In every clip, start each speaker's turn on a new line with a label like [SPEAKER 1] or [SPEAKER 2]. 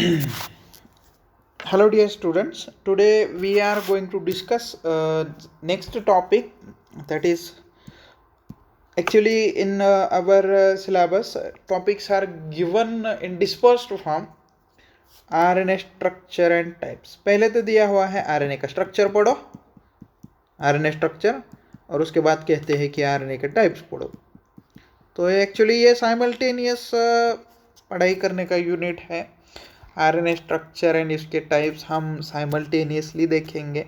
[SPEAKER 1] Hello, dear students. Today we are going to discuss next topic, that is actually in our syllabus. Topics are given in dispersed form. RNA structure and types. पहले तो दिया हुआ है RNA का structure पढ़ो, RNA structure, और उसके बाद कहते हैं कि RNA के टाइप्स पढ़ो. तो एक्चुअली ये साइमल्टेनियस पढ़ाई करने का यूनिट है. आरएनए स्ट्रक्चर एंड इसके टाइप्स हम साइमल्टेनियसली देखेंगे.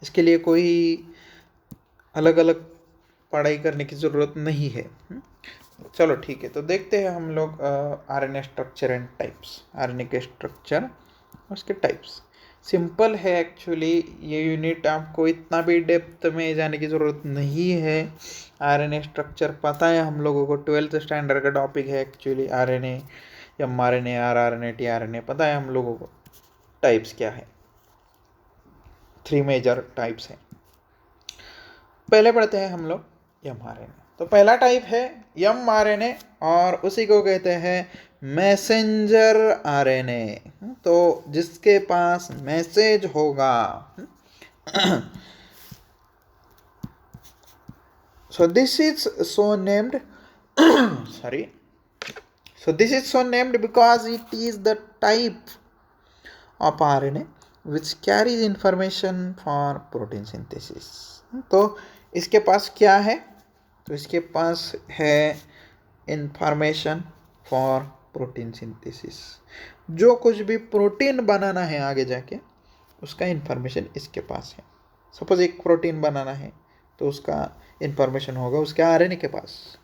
[SPEAKER 1] इसके लिए कोई अलग अलग पढ़ाई करने की ज़रूरत नहीं है. चलो ठीक है, तो देखते हैं हम लोग RNA structure and types. RNA के स्ट्रक्चर, उसके टाइप्स सिंपल है एक्चुअली. ये यूनिट आपको इतना भी डेप्थ में जाने की ज़रूरत नहीं है. आरएनए स्ट्रक्चर पता है हम लोगों को, 12th स्टैंडर्ड का टॉपिक है actually. RNA, mRNA, rRNA, tRNA पता है हम लोगों को. टाइप्स क्या है? 3 मेजर टाइप्स हैं. पहले पढ़ते हैं हम लोग mRNA. तो पहला टाइप है mRNA और उसी को कहते हैं मैसेंजर आरएनए. तो जिसके पास मैसेज होगा. So this is so named sorry. So this is so named because it is the type of RNA which carries information for protein synthesis. तो इसके पास क्या है? तो इसके पास है इंफॉर्मेशन फॉर प्रोटीन सिंथेसिस. जो कुछ भी प्रोटीन बनाना है आगे जाके, उसका इंफॉर्मेशन इसके पास है. सपोज एक प्रोटीन बनाना है तो उसका इंफॉर्मेशन होगा उसके आरएनए के पास.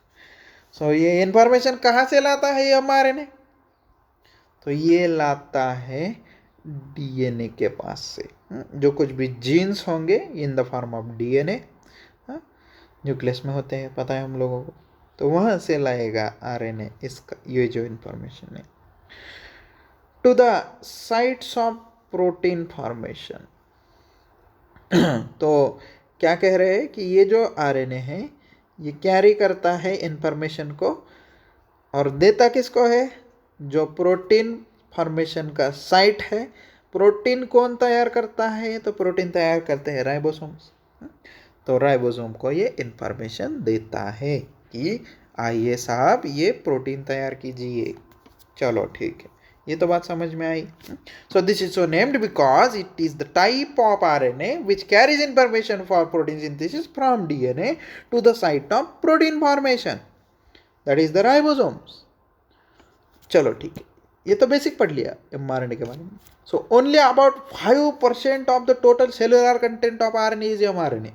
[SPEAKER 1] सो ये इंफॉर्मेशन कहाँ से लाता है ये mRNA? तो ये लाता है डीएनए के पास से. जो कुछ भी जीन्स होंगे in the form of DNA, nucleus में होते हैं, पता है हम लोगों को. तो वहाँ से लाएगा आरएनए इसका ये जो इंफॉर्मेशन है to the sites of protein formation. तो क्या कह रहे हैं कि ये जो आरएनए है ये कैरी करता है इंफॉर्मेशन को और देता किसको है? जो प्रोटीन फॉर्मेशन का साइट है. प्रोटीन कौन तैयार करता है? तो प्रोटीन तैयार करते हैं राइबोसोम्स. तो राइबोसोम को ये इंफॉर्मेशन देता है कि आइए साहब ये प्रोटीन तैयार कीजिए. चलो ठीक है, ये तो बात समझ में आई. So this is so named because it is the type of RNA which carries information for protein synthesis from DNA to the site of protein formation, that is the ribosomes. चलो ठीक है, ये तो बेसिक पढ़ लिया mRNA के बारे में. So only about 5% of the total cellular content of RNA is mRNA.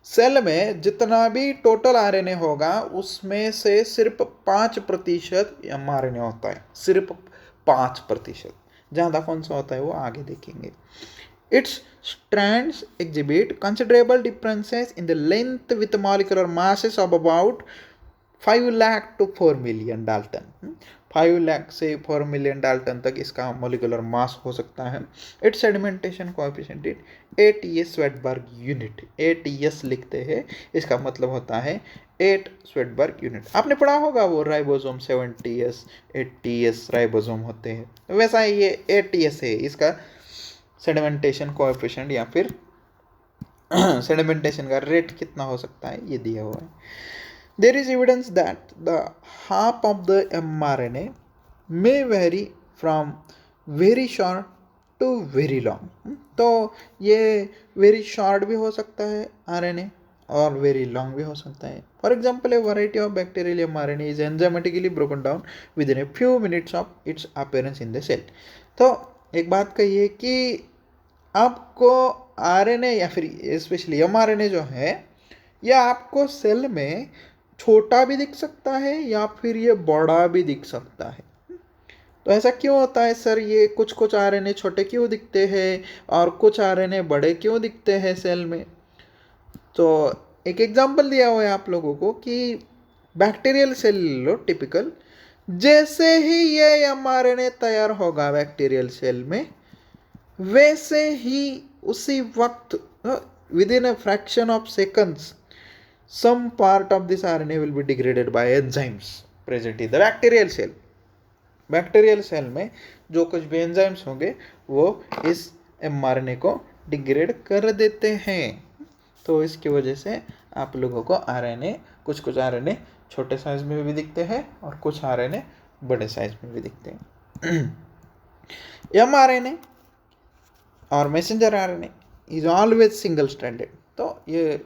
[SPEAKER 1] Cell में जितना भी टोटल आरएनए होगा उसमें से सिर्फ 5% mRNA होता है. सिर्फ 5%. ज़्यादा कौन सा होता है वो आगे देखेंगे. Its strands exhibit considerable differences in the length with molecular masses of about 5 lakh to 4 million Dalton. 5 lakh से 4 मिलियन डाल्टन तक इसका मोलिकुलर मास हो सकता है. It's sedimentation coefficient 8 Svedberg unit. 8 लिखते हैं, इसका मतलब होता है 8 स्वेटबर्ग यूनिट. आपने पढ़ा होगा वो राइबोसोम 70s 80s राइबोसोम होते हैं, वैसा ये 8 है. इसका सेडिमेंटेशन कोएफिशिएंट या फिर सेडिमेंटेशन का रेट कितना हो सकता है ये दिया हुआ है. There is evidence that the half of the mRNA may vary from very short to very long. तो ये very short भी हो सकता है RNA और very long भी हो सकता है. For example, a variety of bacterial mRNA is enzymatically broken down within a few minutes of its appearance in the cell. तो एक बात कहिए कि आपको RNA या फिर स्पेशली mRNA जो है यह आपको सेल में छोटा भी दिख सकता है या फिर ये बड़ा भी दिख सकता है. तो ऐसा क्यों होता है सर? ये कुछ आरएनए छोटे क्यों दिखते हैं और कुछ आरएनए बड़े क्यों दिखते हैं सेल में? तो एक एग्जांपल दिया हुआ है आप लोगों को कि बैक्टीरियल सेल लो टिपिकल. जैसे ही ये mRNA तैयार होगा बैक्टीरियल सेल में, वैसे ही उसी वक्त with in a fraction of seconds some part of this RNA will be degraded by enzymes present in the bacterial cell. Bacterial cell में जो कुछ भी एंजाइम्स होंगे वो इस mRNA को डिग्रेड कर देते हैं। तो इसकी वजह से आप लोगों को आरएनए, कुछ कुछ आरएनए छोटे साइज में भी दिखते हैं और कुछ आरएनए बड़े साइज में भी दिखते हैं। mRNA और messenger RNA is always single stranded. तो ये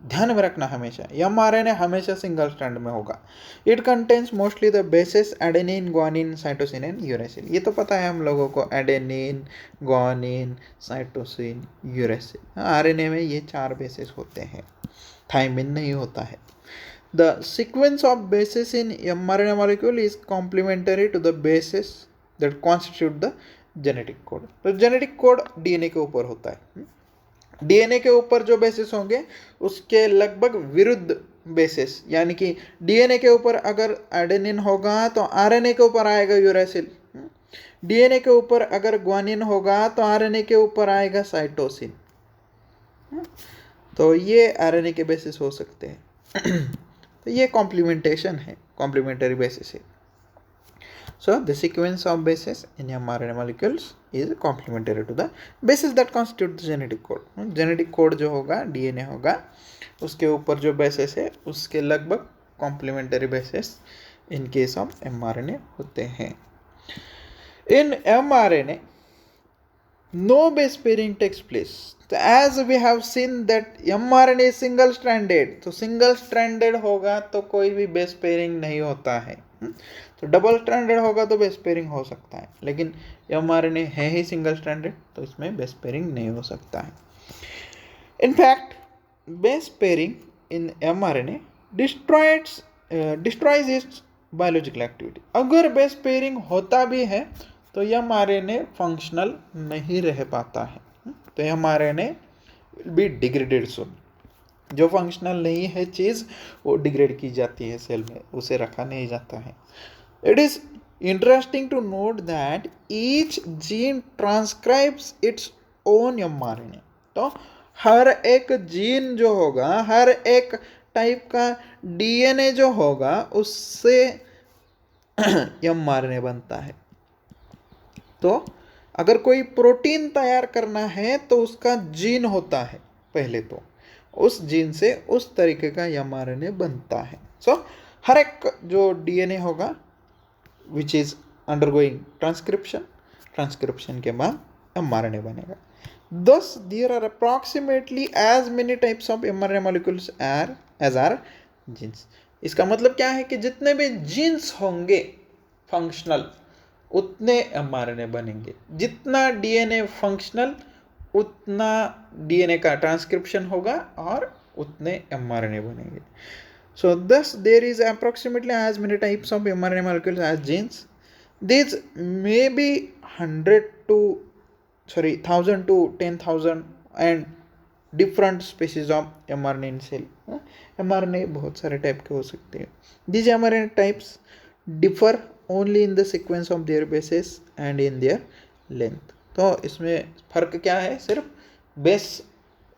[SPEAKER 1] ध्यान में रखना हमेशा, mRNA हमेशा सिंगल स्ट्रैंड में होगा। It contains mostly the basis adenine, guanine, cytosine and uracil. ये तो पता है हम लोगों को, adenine, guanine, cytosine, uracil. RNA में ये 4 बेसिस होते हैं, थायमिन नहीं होता है। The sequence of bases in mRNA molecule is complementary to the bases that constitute the genetic code. तो जेनेटिक कोड डीएनए के ऊपर होता है। डीएनए के ऊपर जो बेसिस होंगे उसके लगभग विरुद्ध बेसिस, यानी कि डीएनए के ऊपर अगर एडेनिन होगा तो आरएनए के ऊपर आएगा यूरेसिल। डीएनए के ऊपर अगर ग्वानिन होगा तो आरएनए के ऊपर आएगा साइटोसिन। तो ये आरएनए के बेसिस हो सकते हैं। तो ये कॉम्प्लीमेंटेशन है, कॉम्प्लीमेंटरी बेसिस है। So the sequence of bases in mRNA molecules is complementary to the bases that constitute the genetic code. Genetic code जो होगा DNA होगा, उसके ऊपर जो bases है उसके लगभग complementary bases in case of mRNA होते हैं। In mRNA no base pairing takes place. So as we have seen that mRNA is single stranded, तो single stranded होगा तो कोई भी base pairing नहीं होता है। तो डबल स्ट्रैंडेड होगा तो बेस पेयरिंग हो सकता है, लेकिन mRNA है ही सिंगल स्ट्रैंडेड, तो इसमें बेस पेयरिंग नहीं हो सकता है। In fact base pairing in mRNA destroys it's biological activity. अगर बेस पेयरिंग होता भी है तो mRNA फंक्शनल नहीं रह पाता है। तो mRNA विल बी डिग्रेडेड सून। जो फंक्शनल नहीं है चीज़ वो डिग्रेड की जाती है सेल में, उसे रखा नहीं जाता है। It is interesting to note that each gene transcribes its own mRNA. तो हर एक जीन जो होगा, हर एक टाइप का डीएनए जो होगा उससे mRNA बनता है। तो अगर कोई प्रोटीन तैयार करना है तो उसका जीन होता है पहले, तो उस जीन से उस तरीके का mRNA बनता है। सो हर एक जो डीएनए होगा which is undergoing transcription के बाद mRNA बनेगा। Thus there are approximately as many types of mRNA molecules as are genes। इसका मतलब क्या है कि जितने भी जीन्स होंगे फंक्शनल उतने mRNA बनेंगे। जितना डीएनए फंक्शनल उतना डीएनए का ट्रांसक्रिप्शन होगा और उतने mRNA बनेंगे। So thus there is approximately as many types of mRNA molecules as genes. These may be 1,000 to 10,000 and different species of mRNA in cell. mRNA बहुत सारे टाइप के हो सकते हैं। These mRNA types differ only in the sequence of their bases and in their length. तो इसमें फ़र्क क्या है? सिर्फ बेस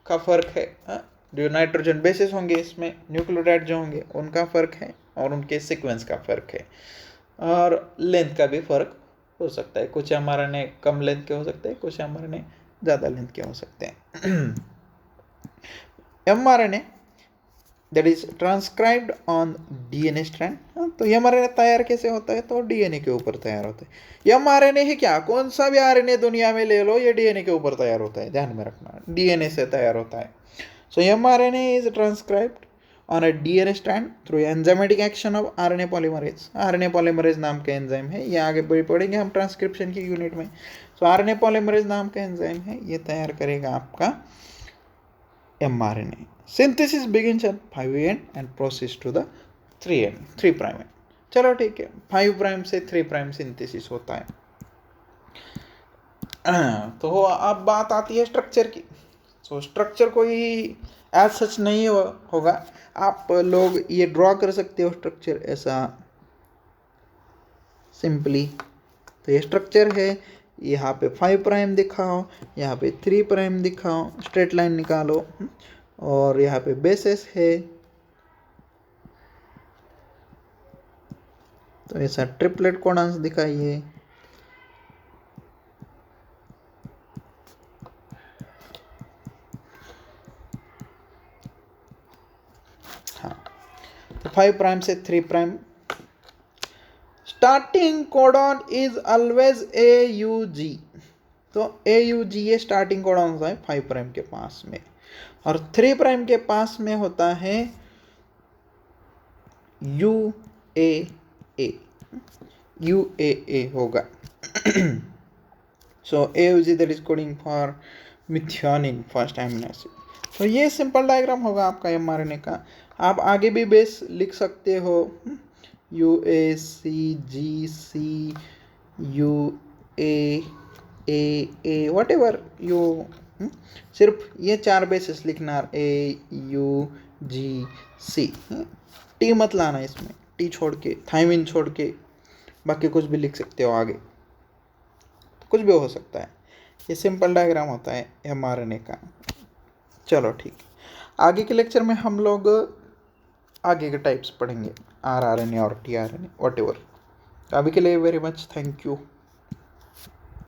[SPEAKER 1] का फ़र्क है। जो नाइट्रोजन बेसिस होंगे इसमें न्यूक्लियोटाइड जो होंगे उनका फ़र्क है और उनके सीक्वेंस का फ़र्क है, और लेंथ का भी फ़र्क हो सकता है। कुछ mRNA कम लेंथ के हो सकते हैं, कुछ mRNA ज़्यादा लेंथ के हो सकते हैं। mRNA that is transcribed on DNA strand. तो mRNA तैयार कैसे होता है? तो डीएनए के ऊपर तैयार होता है। mRNA ही क्या, कौन सा भी आरएनए दुनिया में ले लो, ये डीएनए के ऊपर तैयार होता है, ध्यान में रखना, डीएनए से तैयार होता है। So mRNA is transcribed on a DNA strand through enzymatic action of RNA polymerase। RNA polymerase नाम का एंजाइम है, ये आगे पढ़ेंगे हम ट्रांसक्रिप्शन की यूनिट में। So RNA polymerase नाम का एंजाइम है, ये तैयार करेगा आपका mRNA। Synthesis begins at 5 end and proceeds to the 3 prime end। चलो ठीक है, 5 प्राइम से 3 प्राइम सिंथेसिस होता है। तो अब बात आती है स्ट्रक्चर की। सो स्ट्रक्चर कोई एज सच नहीं होगा, आप लोग ये ड्रॉ कर सकते हो स्ट्रक्चर ऐसा सिंपली। तो ये स्ट्रक्चर है, यहाँ पे 5 प्राइम दिखाओ, यहाँ पे 3 प्राइम दिखाओ, स्ट्रेट लाइन निकालो, और यहाँ पे बेसिस है, तो ऐसा ट्रिपलेट कोडॉन्स दिखाइए। हाँ, तो 5 प्राइम से 3 prime. Starting codon is always AUG। तो AUG ये स्टार्टिंग कोडॉन होता है 5 प्राइम के पास में, और 3 प्राइम के पास में होता है UAA। UAA होगा। सो AUG that is coding for methionine first amino acid. तो ये सिंपल डायग्राम होगा आपका mRNA का। आप आगे भी बेस लिख सकते हो, UACGC UAA what ever you, सिर्फ ये 4 बेसिस लिखना, AUGC। टी मत लाना इसमें, टी छोड़ के, थाइमिन छोड़ के, बाकी कुछ भी लिख सकते हो आगे, तो कुछ भी हो सकता है। ये सिंपल डायग्राम होता है mRNA का। चलो ठीक, आगे के लेक्चर में हम लोग आगे के टाइप्स पढ़ेंगे, rRNA और tRNA वट एवर। अभी के लिए वेरी मच थैंक यू।